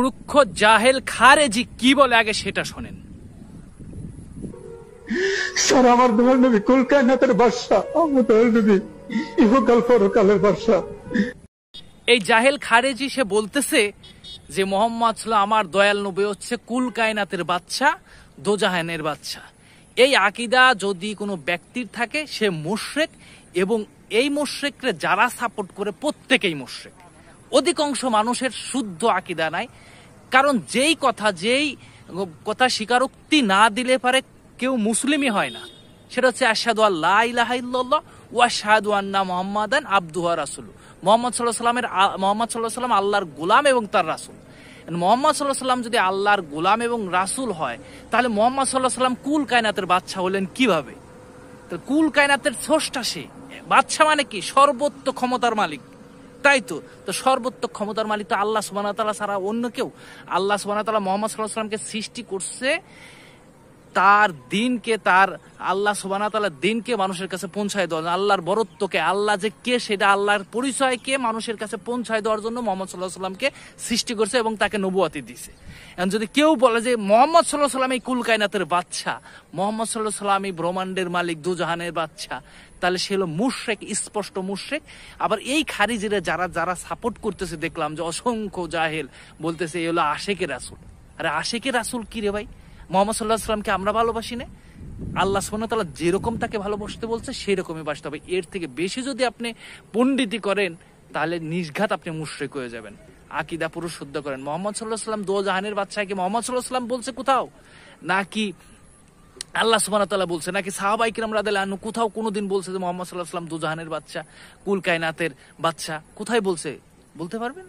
মূর্খ জাহেল খারেজি কি বলে আগে সেটা শোনেন। স্যার, আমার দয়াল নবী কুল কায়নাতের বাদশা, আমার দয়াল নবী ইহকাল পরকালের বাদশা। এই জাহেল খারেজি সে বলতেছে যে মোহাম্মদ সাল্লাল্লাহু আমার দয়াল নবী হচ্ছে কুল কায়নাতের বাদশা, দোজাহানের বাদশা। এই আকীদা যদি কোনো ব্যক্তির থাকে সে মুশরিক, এবং এই মুশরিকরে যারা সাপোর্ট করে প্রত্যেকেই মুশরিক। অধিকাংশ মানুষের শুদ্ধ আকীদা নাই, কারণ যেই কথা স্বীকারোক্তি না দিলে পারে কেউ মুসলিমই হয় না, সেটা হচ্ছে আশহাদু আল্লা ইলাহা ইল্লাল্লাহ ওয়া আশহাদু আন্না মুহাম্মাদান আবদুহু ওয়া রাসূলুহু। মুহাম্মদ সাল্লাল্লাহু আলাইহি ওয়াসাল্লাম আল্লাহর গোলাম এবং তার রাসূল। মুহাম্মদ সাল্লাল্লাহু আলাইহি ওয়াসাল্লাম যদি আল্লাহর গোলাম এবং রাসূল হয়, তাহলে মুহাম্মদ সাল্লাল্লাহু আলাইহি ওয়াসাল্লাম কুল কায়নাতের বাদশা হলেন কিভাবে? তো কুল কায়নাতের স্রষ্টা সে, বাদশা মানে কি? সর্বোচ্চ ক্ষমতার মালিক, তাই তো। তো সর্বোচ্চ ক্ষমতার মালিক তো আল্লাহ সুবহানাহু ওয়া তাআলা ছাড়া অন্য কেউ? আল্লাহ সুবহানাহু ওয়া তাআলা মুহাম্মদ সাল্লাল্লাহু আলাইহি ওয়াসাল্লামকে সৃষ্টি করছে তার দিনকে, আল্লাহ সুবহানাহু ওয়া তাআলার দিনকে মানুষের কাছে পৌঁছায় দেওয়ার জন্য, আল্লাহর বরত্বকে, আল্লাহ যে কে সেটা, আল্লাহর পরিচয়কে মানুষের কাছে পৌঁছায় দেওয়ার জন্য মুহাম্মদ সাল্লাল্লাহু আলাইহি ওয়াসাল্লামকে সৃষ্টি করছে এবং তাকে নবুয়তি দিয়েছে। এখন যদি কেউ বলে যে মুহাম্মদ সাল্লাল্লাহু আলাইহি ওয়াসাল্লাম এই কুল কায়নাতের বাদশা, মুহাম্মদ সাল্লাল্লাহু আলাইহি ওয়াসাল্লাম এই ব্রহ্মাণ্ডের মালিক, দুজাহানের বাদশা, তাহলে সে হলো মুশরিক, স্পষ্ট মুশরিক। আবার এই খারিজিরা যারা সাপোর্ট করতেছে, দেখলাম যে অসংখ্য জাহেল বলতেছে এই হলো আশিকে রাসূল। আরে আশিকে রাসূল কি রে ভাই? মুহাম্মদ সাল্লাল্লাহু আলাইহি ওয়াসাল্লামকে আমরা ভালোবাসি না? আল্লাহ সুবহানাহু ওয়া তাআলা যেরকম তাকে ভালোবাসতে বলছে সেই রকমই বাসতে হবে। এর থেকে বেশি যদি আপনি পণ্ডিতি করেন তাহলে নির্ঘাত আপনি মুশরিক হয়ে যাবেন। আকীদা পুরো শুদ্ধ করেন। মুহাম্মদ সাল্লাল্লাহু আলাইহি ওয়াসাল্লাম দো জাহানের বাদশাকে মুহাম্মদ সাল্লাল্লাহু আলাইহি ওয়াসাল্লাম বলছে কোথাও? নাকি আল্লাহ সুবহানাহু ওয়া তাআলা বলছে? নাকি সাহাবায়ে কিরাম রাদিয়াল্লাহু আনহু কোথাও কোনোদিন বলছে যে মুহাম্মদ সাল্লাল্লাহু আলাইহি ওয়াসাল্লাম দো জাহানের বাদশা, কুল কায়নাতের বাদশা? কোথায় বলছে? বলতে পারবেন?